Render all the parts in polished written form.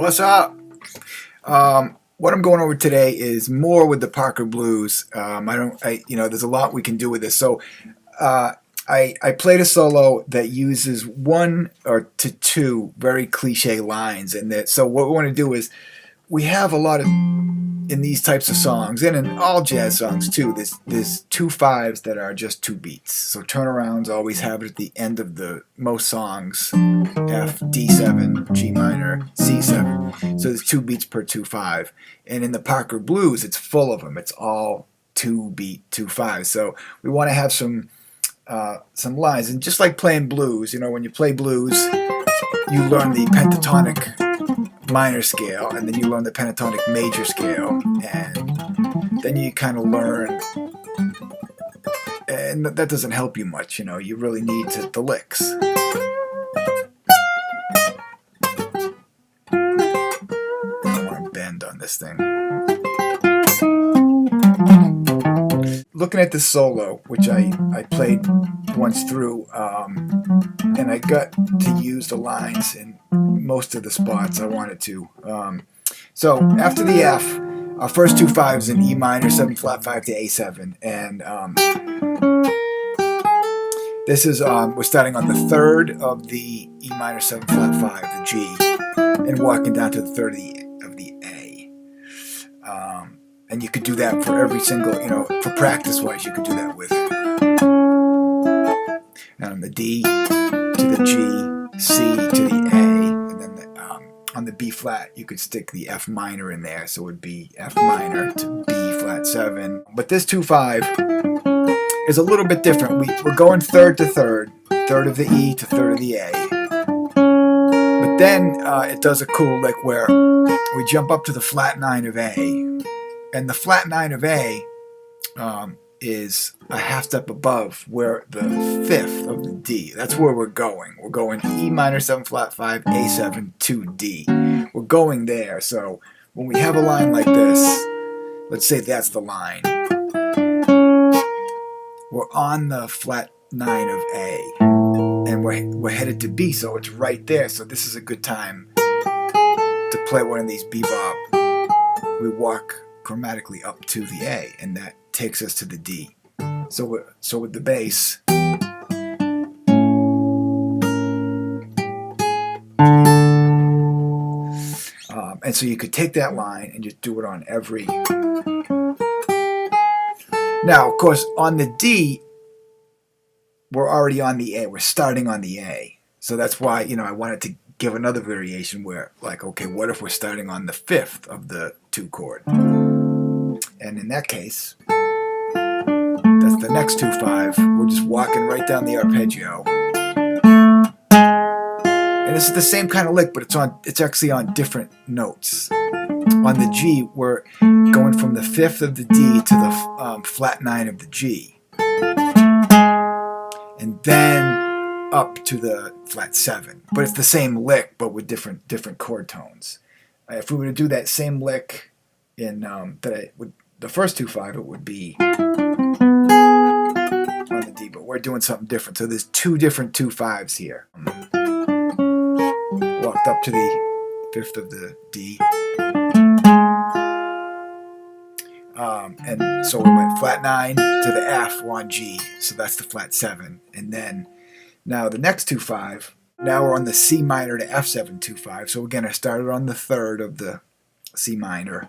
What's up? What I'm going over today is more with the Parker Blues. There's a lot we can do with this. So I played a solo that uses one or to two very cliche lines, so what we want to do is we have a lot of in these types of songs and in all jazz songs too. There's 2 5s that are just 2 beats. So turnarounds always have it at the end of the most songs. F, D7, G minor, C7. So there's 2 beats per 2 5. And in the Parker Blues, it's full of them. It's all 2 beat 2 5. So we want to have some lines. And just like playing blues, when you play blues, you learn the pentatonic minor scale, and then you learn the pentatonic major scale, and then you kind of learn, and that doesn't help you much. You really need the licks. I don't want to bend on this thing. Looking at this solo, which I played once through, and I got to use the lines in most of the spots I wanted to. So after the F, our first 2 5s in E minor, 7 flat 5 to A7, and this is we're starting on the 3rd of the E minor 7 flat 5, the G, and walking down to the 3rd of the A. And you could do that for every single, for practice-wise, you could do that with it. And on the D to the G, C to the A, and then on the B flat, you could stick the F minor in there, so it would be F minor to B flat 7. But this 2 5 is a little bit different. We're going 3rd to 3rd, 3rd of the E to 3rd of the A. But then it does a cool lick where we jump up to the flat 9 of A. And the flat 9 of A is a half step above where the 5th of the D. That's where we're going. We're going E minor 7 flat 5, A7 to D. We're going there. So when we have a line like this, let's say that's the line. We're on the flat 9 of A, and we're headed to B, so it's right there. So this is a good time to play one of these bebop. We walk chromatically up to the A, and that takes us to the D. So with the bass, and so you could take that line and just do it on every. Now, of course, on the D, we're already on the A. We're starting on the A. So that's why, I wanted to give another variation where, like, okay, what if we're starting on the 5th of the 2 chord? And in that case, that's the next 2 5. We're just walking right down the arpeggio. And this is the same kind of lick, but it's actually on different notes. On the G, we're going from the 5th of the D to the flat 9 of the G. And then up to the flat 7. But it's the same lick, but with different chord tones. If we were to do that same lick in the first 2 5, it would be on the D, but we're doing something different. So there's 2 different 2 5s here. Walked up to the 5th of the D. And so we went flat 9 to the F, we're on G, so that's the flat 7. And then now the next 2 5, now we're on the C minor to F7 2 5. So again, I started on the 3rd of the C minor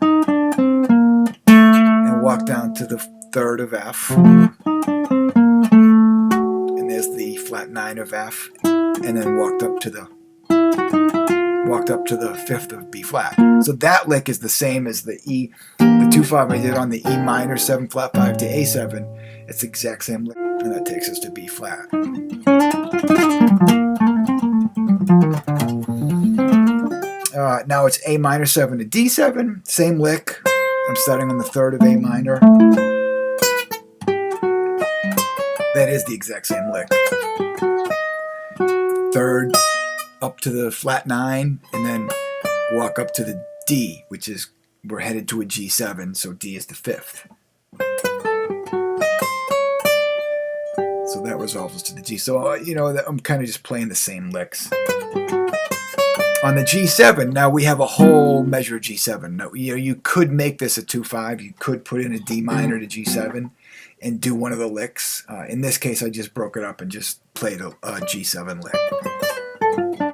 and walked down to the 3rd of F. And there's the flat flat 9 of F, and then walked up to the 5th of B flat. So that lick is the same as the 2/5 I did on the E minor 7 flat 5 to A7. It's the exact same lick, and that takes us to B flat. Now it's A minor 7 to D7, same lick. I'm starting on the 3rd of A minor. That is the exact same lick. 3rd up to the flat 9, and then walk up to the D, which is, we're headed to a G7, so D is the 5th. So that resolves us to the G. So, you know, I'm kind of just playing the same licks. On the G7, now we have a whole measure of G7. Now, you know, you could make this a 2/5. You could put in a D minor to G7 and do one of the licks. In this case, I just broke it up and just played a G7 lick.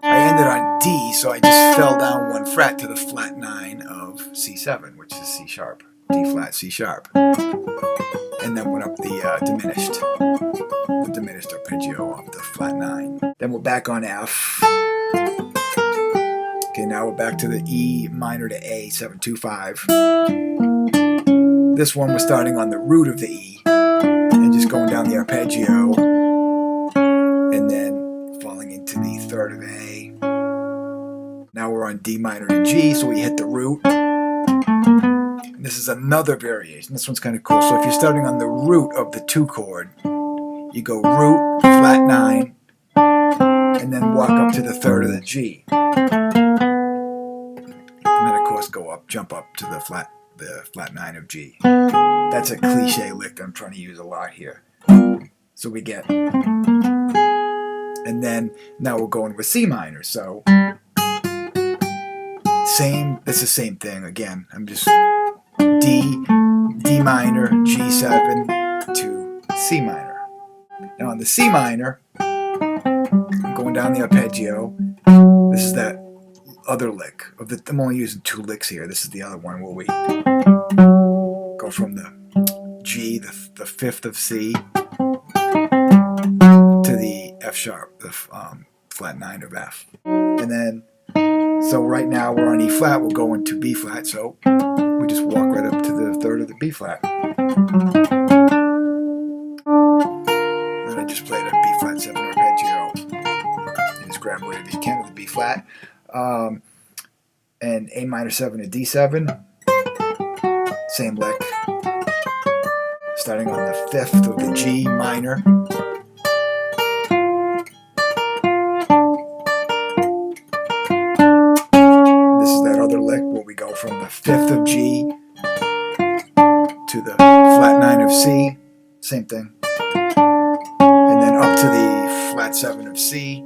I ended on D, so I just fell down 1 fret to the flat 9 of C7, which is C sharp, D flat, C sharp. And then went up the diminished arpeggio of the flat 9. Then we're back on F. Okay, now we're back to the E minor to A, 7/2/5. This one we're starting on the root of the E and just going down the arpeggio and then falling into the 3rd of A. Now we're on D minor to G, so we hit the root. And this is another variation. This one's kind of cool. So if you're starting on the root of the 2 chord, you go root, flat 9, and then walk up to the 3rd of the G. And then of course go up, jump up to the flat 9 of G. That's a cliche lick that I'm trying to use a lot here. So we get, and then now we're going with C minor. So it's the same thing again. I'm just D minor, G7 to C minor. Now on the C minor, I'm going down the arpeggio. This is that other lick. I'm only using 2 licks here. This is the other one where we go from the G, the 5th of C, to the F sharp, the flat 9 of F. And then, so right now we're on E flat, we're going to B flat, so we just walk right up to the 3rd of the B flat. Then I just played a B flat 7 arpeggio. And just grab whatever you can with the B flat. And A minor 7 to D7, same lick. Starting on the 5th of the G minor. This is that other lick where we go from the 5th of G to the flat 9 of C, same thing. And then up to the flat 7 of C,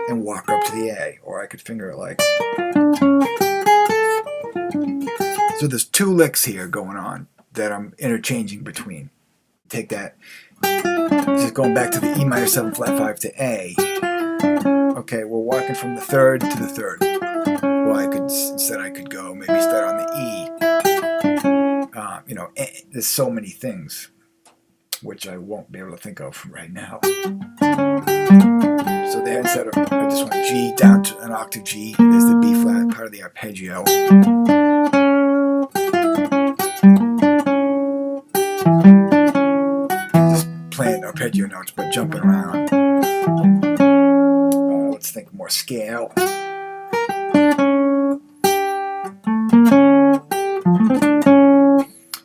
and walk up to the A, or I could finger it like. So there's 2 licks here going on that I'm interchanging between. Take that, just going back to the E minor 7 flat 5 to A. Okay, we're walking from the 3rd to the 3rd. Well, I could go maybe start on the E. You know, there's so many things which I won't be able to think of right now. So there, instead of, I just went G down to an octave G. There's the B flat, part of the arpeggio. Just playing arpeggio notes, but jumping around. Let's think more scale.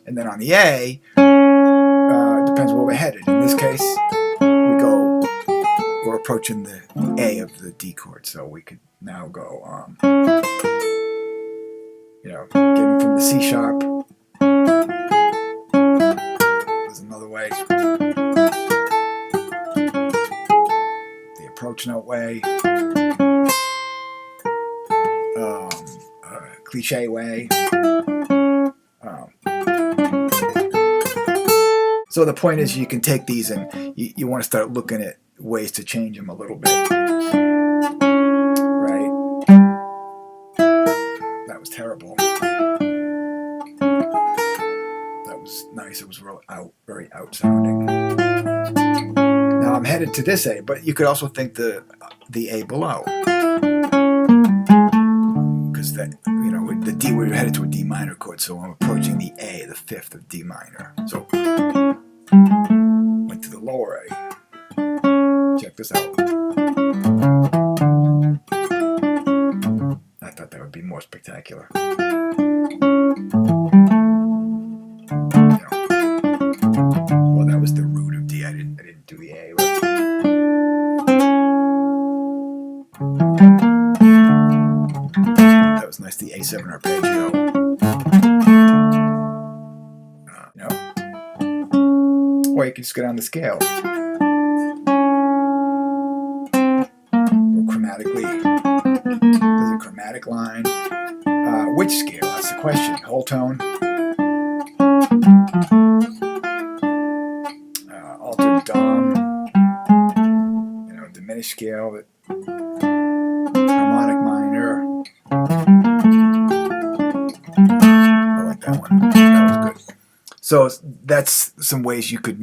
And then on the A, depends where we're headed. In this case, we're approaching the A of the D chord, so we could now go, you know, getting from the C sharp. There's another way. The approach note way. Cliche way. So the point is, you can take these and you want to start looking at ways to change them a little bit. Right? That was terrible. That was nice. It was very out sounding. Now I'm headed to this A, but you could also think the A below, because that, you know, with the D, we're headed to a D minor chord, so I'm approaching the A, the fifth of D minor. So went to the lower A. Check this out. I thought that would be more spectacular. Well, that was the root of D. I didn't do the A. That was nice. The A7 arpeggio. No. Or you can just go down the scale. Or chromatically. There's a chromatic line. Which scale? That's the question. Whole tone. Altered Dom. You know, diminished scale. Harmonic minor. I like that one. That was good. So that's some ways you could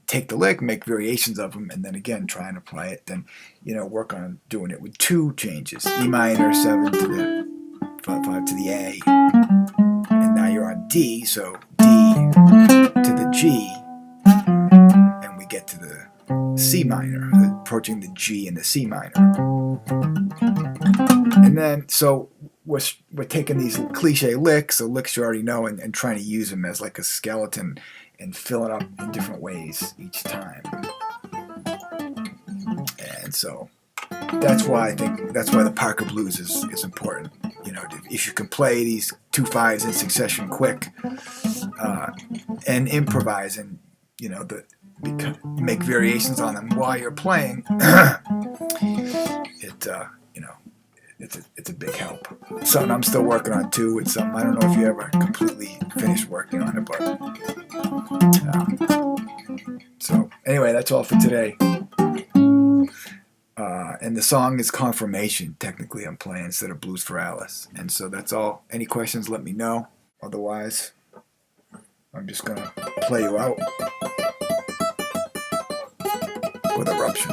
take the lick, make variations of them, and then again try and apply it. Then, you know, work on doing it with two changes: E minor 7 to the 5 to the A, and now you're on D. So D to the G, and we get to the C minor, approaching the G and the C minor. And then, so we're taking these cliche licks, so licks you already know, and trying to use them as like a skeleton and fill it up in different ways each time. And so that's why the Parker Blues is important. You know, if you can play these 2 5s in succession quick, and improvise, and, you know, make variations on them while you're playing, you know, it's a big help. Something I'm still working on too. It's something I don't know if you ever completely finished working on it, but so anyway, that's all for today. And the song is Confirmation. Technically, I'm playing instead of Blues for Alice, and so that's all. Any questions? Let me know. Otherwise, I'm just gonna play you out with Eruption.